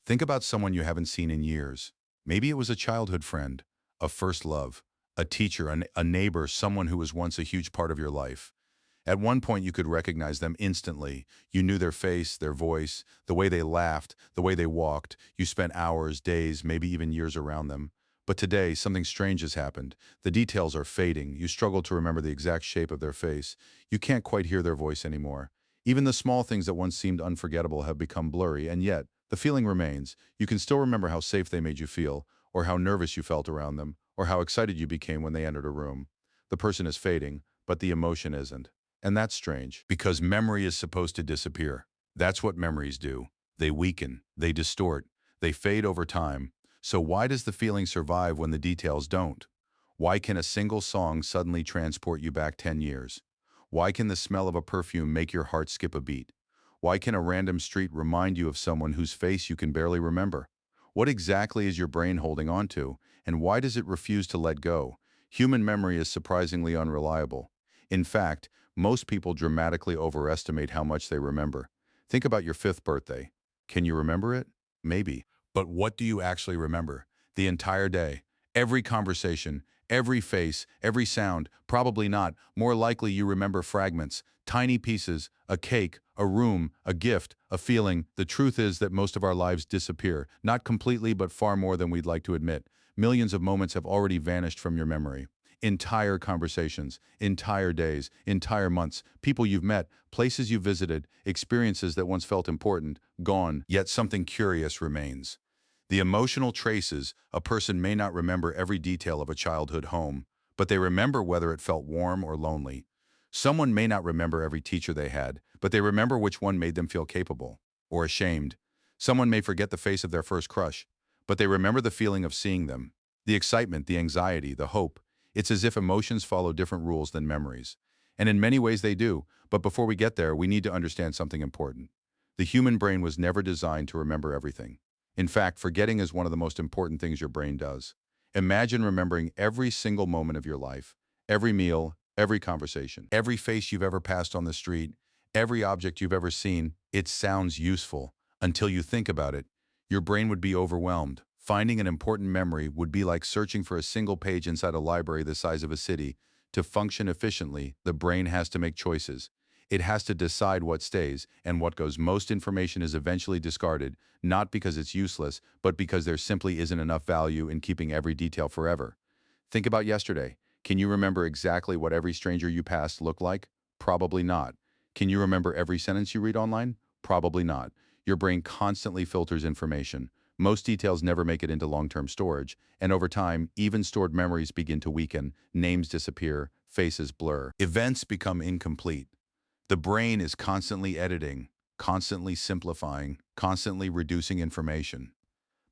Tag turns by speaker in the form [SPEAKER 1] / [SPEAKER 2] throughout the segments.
[SPEAKER 1] Think about someone you haven't seen in years. Maybe it was a childhood friend, a first love, a teacher, a neighbor, someone who was once a huge part of your life. At one point, you could recognize them instantly. You knew their face, their voice, the way they laughed, the way they walked. You spent hours, days, maybe even years around them. But today, something strange has happened. The details are fading. You struggle to remember the exact shape of their face. You can't quite hear their voice anymore. Even the small things that once seemed unforgettable have become blurry, and yet, the feeling remains. You can still remember how safe they made you feel, or how nervous you felt around them, or how excited you became when they entered a room. The person is fading, but the emotion isn't. And that's strange, because memory is supposed to disappear. That's what memories do. They weaken, they distort, they fade over time. So why does the feeling survive when the details don't? Why can a single song suddenly transport you back 10 years? Why can the smell of a perfume make your heart skip a beat? Why can a random street remind you of someone whose face you can barely remember? What exactly is your brain holding on to, and why does it refuse to let go? Human memory is surprisingly unreliable. In fact, most people dramatically overestimate how much they remember. Think about your fifth birthday. Can you remember it? Maybe. But what do you actually remember? The entire day, every conversation, every face, every sound? Probably not. More likely you remember fragments, tiny pieces, a cake, a room, a gift, a feeling. The truth is that most of our lives disappear, not completely but far more than we'd like to admit. Millions of moments have already vanished from your memory. Entire conversations, entire days, entire months, people you've met, places you visited, experiences that once felt important, gone, yet something curious remains. The emotional traces. A person may not remember every detail of a childhood home, but they remember whether it felt warm or lonely. Someone may not remember every teacher they had, but they remember which one made them feel capable or ashamed. Someone may forget the face of their first crush, but they remember the feeling of seeing them, the excitement, the anxiety, the hope. It's as if emotions follow different rules than memories. And in many ways they do, but before we get there, we need to understand something important. The human brain was never designed to remember everything. In fact, forgetting is one of the most important things your brain does. Imagine remembering every single moment of your life, every meal, every conversation, every face you've ever passed on the street, every object you've ever seen. It sounds useful until you think about it. Your brain would be overwhelmed. Finding an important memory would be like searching for a single page inside a library the size of a city. To function efficiently, the brain has to make choices. It has to decide what stays and what goes. Most information is eventually discarded, not because it's useless, but because there simply isn't enough value in keeping every detail forever. Think about yesterday. Can you remember exactly what every stranger you passed looked like? Probably not. Can you remember every sentence you read online? Probably not. Your brain constantly filters information. Most details never make it into long-term storage, and over time, even stored memories begin to weaken, names disappear, faces blur. Events become incomplete. The brain is constantly editing, constantly simplifying, constantly reducing information.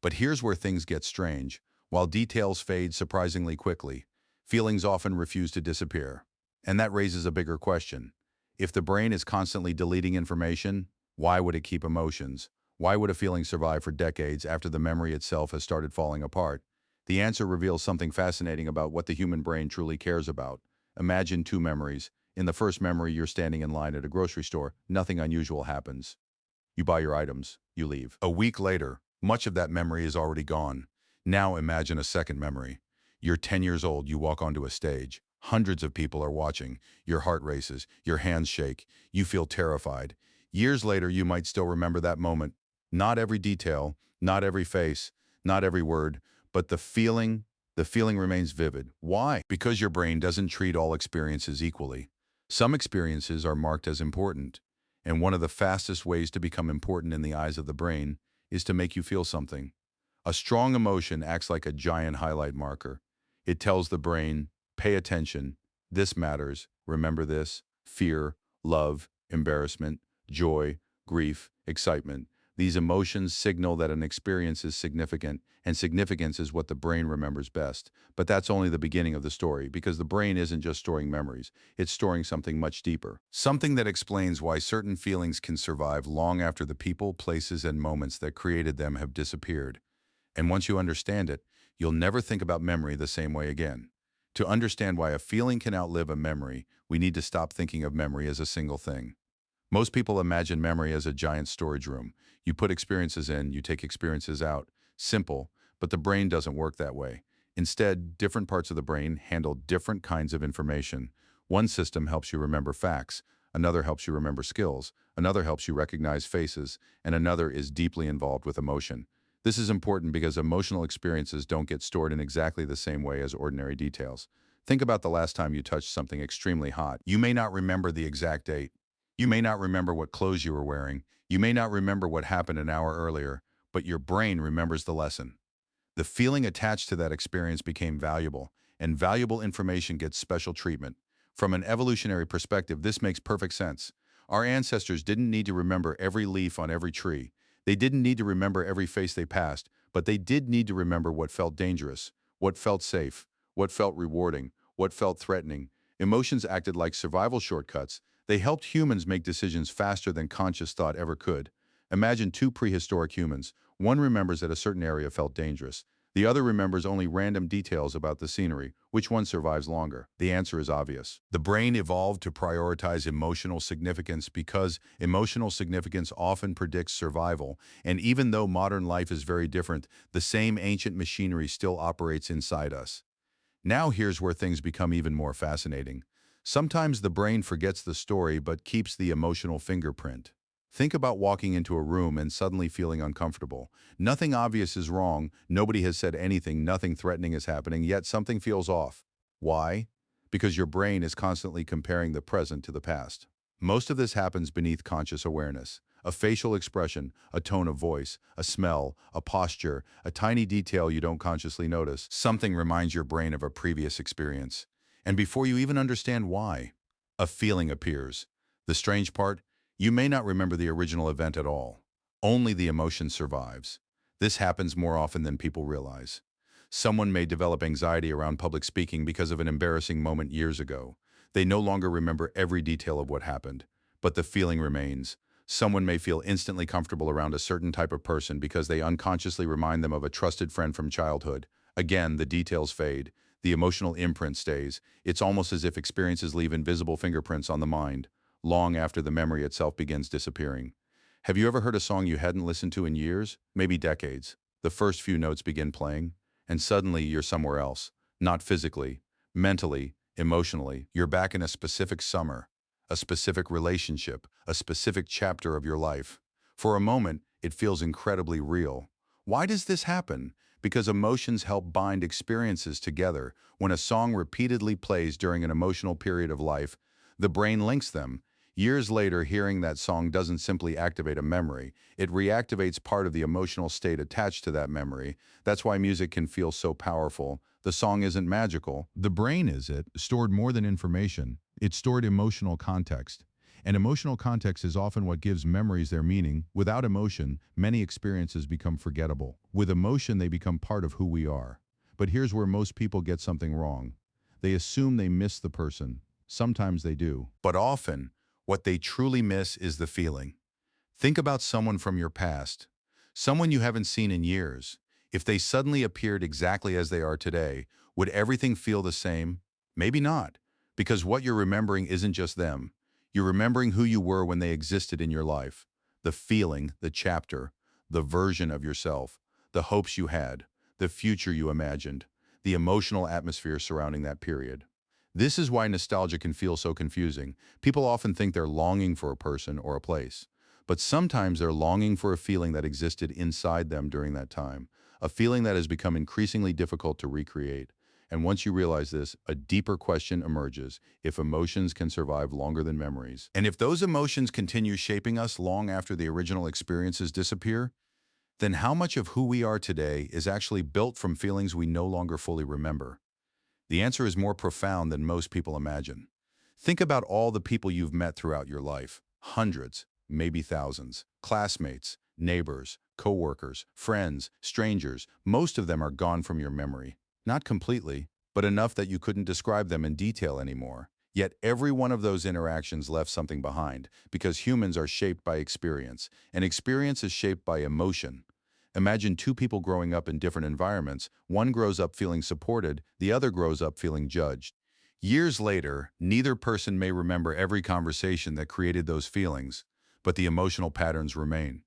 [SPEAKER 1] But here's where things get strange. While details fade surprisingly quickly, feelings often refuse to disappear. And that raises a bigger question. If the brain is constantly deleting information, why would it keep emotions? Why would a feeling survive for decades after the memory itself has started falling apart? The answer reveals something fascinating about what the human brain truly cares about. Imagine two memories. In the first memory, you're standing in line at a grocery store. Nothing unusual happens. You buy your items, you leave. A week later, much of that memory is already gone. Now imagine a second memory. You're 10 years old, you walk onto a stage. Hundreds of people are watching. Your heart races, your hands shake, you feel terrified. Years later, you might still remember that moment. Not every detail, not every face, not every word, but the feeling remains vivid. Why? Because your brain doesn't treat all experiences equally. Some experiences are marked as important. And one of the fastest ways to become important in the eyes of the brain is to make you feel something. A strong emotion acts like a giant highlight marker. It tells the brain, pay attention, this matters, remember this, fear, love, embarrassment, joy, grief, excitement. These emotions signal that an experience is significant, and significance is what the brain remembers best. But that's only the beginning of the story, because the brain isn't just storing memories, it's storing something much deeper. Something that explains why certain feelings can survive long after the people, places, and moments that created them have disappeared. And once you understand it, you'll never think about memory the same way again. To understand why a feeling can outlive a memory, we need to stop thinking of memory as a single thing. Most people imagine memory as a giant storage room. You put experiences in, you take experiences out. Simple, but the brain doesn't work that way. Instead, different parts of the brain handle different kinds of information. One system helps you remember facts, another helps you remember skills, another helps you recognize faces, and another is deeply involved with emotion. This is important because emotional experiences don't get stored in exactly the same way as ordinary details. Think about the last time you touched something extremely hot. You may not remember the exact date. You may not remember what clothes you were wearing. You may not remember what happened an hour earlier, but your brain remembers the lesson. The feeling attached to that experience became valuable, and valuable information gets special treatment. From an evolutionary perspective, this makes perfect sense. Our ancestors didn't need to remember every leaf on every tree. They didn't need to remember every face they passed, but they did need to remember what felt dangerous, what felt safe, what felt rewarding, what felt threatening. Emotions acted like survival shortcuts. They helped humans make decisions faster than conscious thought ever could. Imagine two prehistoric humans. One remembers that a certain area felt dangerous. The other remembers only random details about the scenery. Which one survives longer? The answer is obvious. The brain evolved to prioritize emotional significance because emotional significance often predicts survival. And even though modern life is very different, the same ancient machinery still operates inside us. Now here's where things become even more fascinating. Sometimes the brain forgets the story but keeps the emotional fingerprint. Think about walking into a room and suddenly feeling uncomfortable. Nothing obvious is wrong, nobody has said anything, nothing threatening is happening, yet something feels off. Why? Because your brain is constantly comparing the present to the past. Most of this happens beneath conscious awareness. A facial expression, a tone of voice, a smell, a posture, a tiny detail you don't consciously notice. Something reminds your brain of a previous experience. And before you even understand why, a feeling appears. The strange part, you may not remember the original event at all. Only the emotion survives. This happens more often than people realize. Someone may develop anxiety around public speaking because of an embarrassing moment years ago. They no longer remember every detail of what happened, but the feeling remains. Someone may feel instantly comfortable around a certain type of person because they unconsciously remind them of a trusted friend from childhood. Again, the details fade. The emotional imprint stays. It's almost as if experiences leave invisible fingerprints on the mind, long after the memory itself begins disappearing. Have you ever heard a song you hadn't listened to in years, maybe decades? The first few notes begin playing, and suddenly you're somewhere else. Not physically, mentally, emotionally. You're back in a specific summer, a specific relationship, a specific chapter of your life. For a moment, it feels incredibly real. Why does this happen? Because emotions help bind experiences together. When a song repeatedly plays during an emotional period of life, the brain links them. Years later, hearing that song doesn't simply activate a memory, it reactivates part of the emotional state attached to that memory. That's why music can feel so powerful. The song isn't magical. The brain is it, stored more than information. It stored emotional context. And emotional context is often what gives memories their meaning. Without emotion, many experiences become forgettable. With emotion, they become part of who we are. But here's where most people get something wrong. They assume they miss the person. Sometimes they do. But often, what they truly miss is the feeling. Think about someone from your past, someone you haven't seen in years. If they suddenly appeared exactly as they are today, would everything feel the same? Maybe not, because what you're remembering isn't just them. You're remembering who you were when they existed in your life. The feeling, the chapter, the version of yourself, the hopes you had, the future you imagined, the emotional atmosphere surrounding that period. This is why nostalgia can feel so confusing. People often think they're longing for a person or a place, but sometimes they're longing for a feeling that existed inside them during that time, a feeling that has become increasingly difficult to recreate. And once you realize this, a deeper question emerges: if emotions can survive longer than memories. And if those emotions continue shaping us long after the original experiences disappear, then how much of who we are today is actually built from feelings we no longer fully remember? The answer is more profound than most people imagine. Think about all the people you've met throughout your life. Hundreds, maybe thousands. Classmates, neighbors, coworkers, friends, strangers. Most of them are gone from your memory. Not completely, but enough that you couldn't describe them in detail anymore. Yet every one of those interactions left something behind, because humans are shaped by experience, and experience is shaped by emotion. Imagine two people growing up in different environments. One grows up feeling supported, the other grows up feeling judged. Years later, neither person may remember every conversation that created those feelings, but the emotional patterns remain.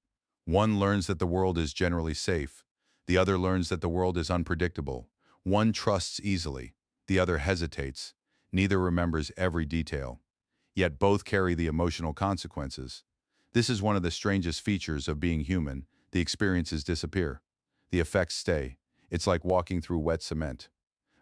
[SPEAKER 1] One learns that the world is generally safe. The other learns that the world is unpredictable. One trusts easily. The other hesitates. Neither remembers every detail. Yet both carry the emotional consequences. This is one of the strangest features of being human. The experiences disappear. The effects stay. It's like walking through wet cement.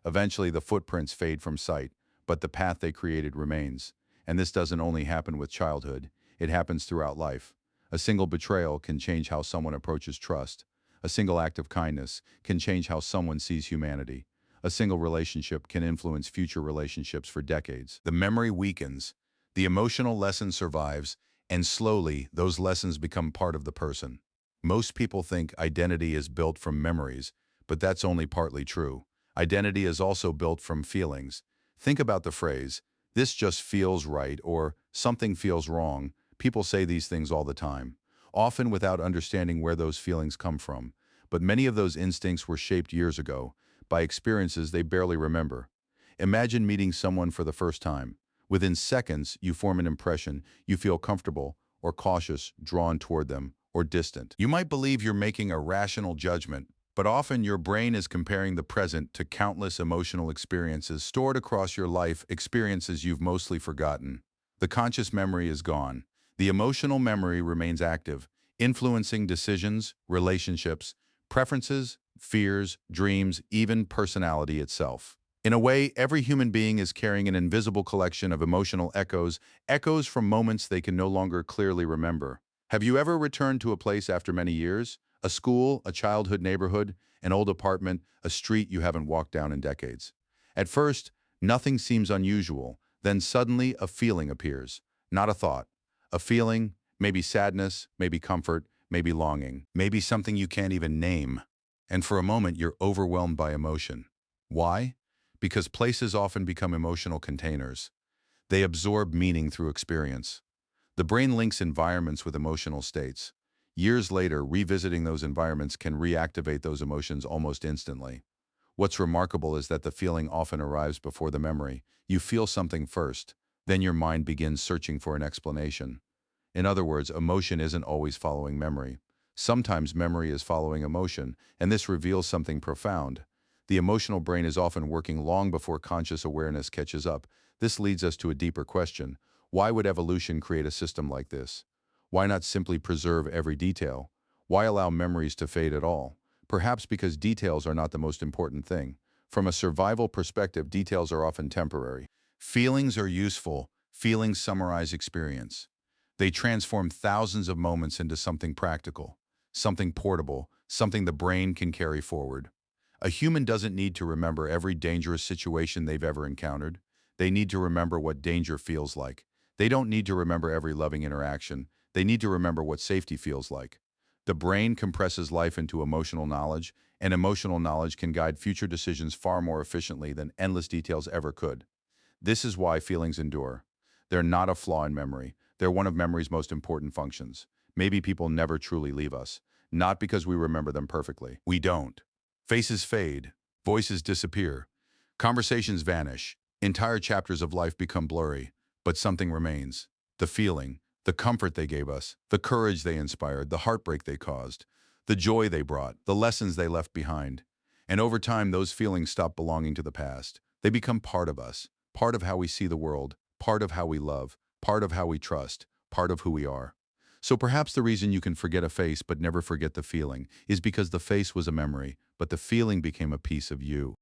[SPEAKER 1] Eventually, the footprints fade from sight, but the path they created remains. And this doesn't only happen with childhood, it happens throughout life. A single betrayal can change how someone approaches trust. A single act of kindness can change how someone sees humanity. A single relationship can influence future relationships for decades. The memory weakens, the emotional lesson survives, and slowly those lessons become part of the person. Most people think identity is built from memories, but that's only partly true. Identity is also built from feelings. Think about the phrase, "this just feels right," or "something feels wrong." People say these things all the time, often without understanding where those feelings come from. But many of those instincts were shaped years ago, by experiences they barely remember. Imagine meeting someone for the first time. Within seconds, you form an impression. You feel comfortable or cautious, drawn toward them, or distant. You might believe you're making a rational judgment, but often your brain is comparing the present to countless emotional experiences stored across your life, experiences you've mostly forgotten. The conscious memory is gone. The emotional memory remains active, influencing decisions, relationships, preferences, fears, dreams, even personality itself. In a way, every human being is carrying an invisible collection of emotional echoes, echoes from moments they can no longer clearly remember. Have you ever returned to a place after many years? A school, a childhood neighborhood, an old apartment, a street you haven't walked down in decades. At first, nothing seems unusual. Then suddenly a feeling appears. Not a thought. A feeling, maybe sadness, maybe comfort, maybe longing, maybe something you can't even name. And for a moment, you're overwhelmed by emotion. Why? Because places often become emotional containers. They absorb meaning through experience. The brain links environments with emotional states. Years later, revisiting those environments can reactivate those emotions almost instantly. What's remarkable is that the feeling often arrives before the memory. You feel something first, then your mind begins searching for an explanation. In other words, emotion isn't always following memory. Sometimes memory is following emotion, and this reveals something profound. The emotional brain is often working long before conscious awareness catches up. This leads us to a deeper question. Why would evolution create a system like this? Why not simply preserve every detail? Why allow memories to fade at all? Perhaps because details are not the most important thing. From a survival perspective, details are often temporary. Feelings are useful. Feelings summarize experience. They transform thousands of moments into something practical, something portable, something the brain can carry forward. A human doesn't need to remember every dangerous situation they've ever encountered. They need to remember what danger feels like. They don't need to remember every loving interaction. They need to remember what safety feels like. The brain compresses life into emotional knowledge, and emotional knowledge can guide future decisions far more efficiently than endless details ever could. This is why feelings endure. They're not a flaw in memory. They're one of memory's most important functions. Maybe people never truly leave us, not because we remember them perfectly. We don't. Faces fade, voices disappear, conversations vanish, entire chapters of life become blurry, but something remains. The feeling, the comfort they gave us, the courage they inspired, the heartbreak they caused, the joy they brought, the lessons they left behind. And over time, those feelings stop belonging to the past. They become part of us, part of how we see the world, part of how we love, part of how we trust, part of who we are. So perhaps the reason you can forget a face but never forget the feeling is because the face was a memory, but the feeling became a piece of you.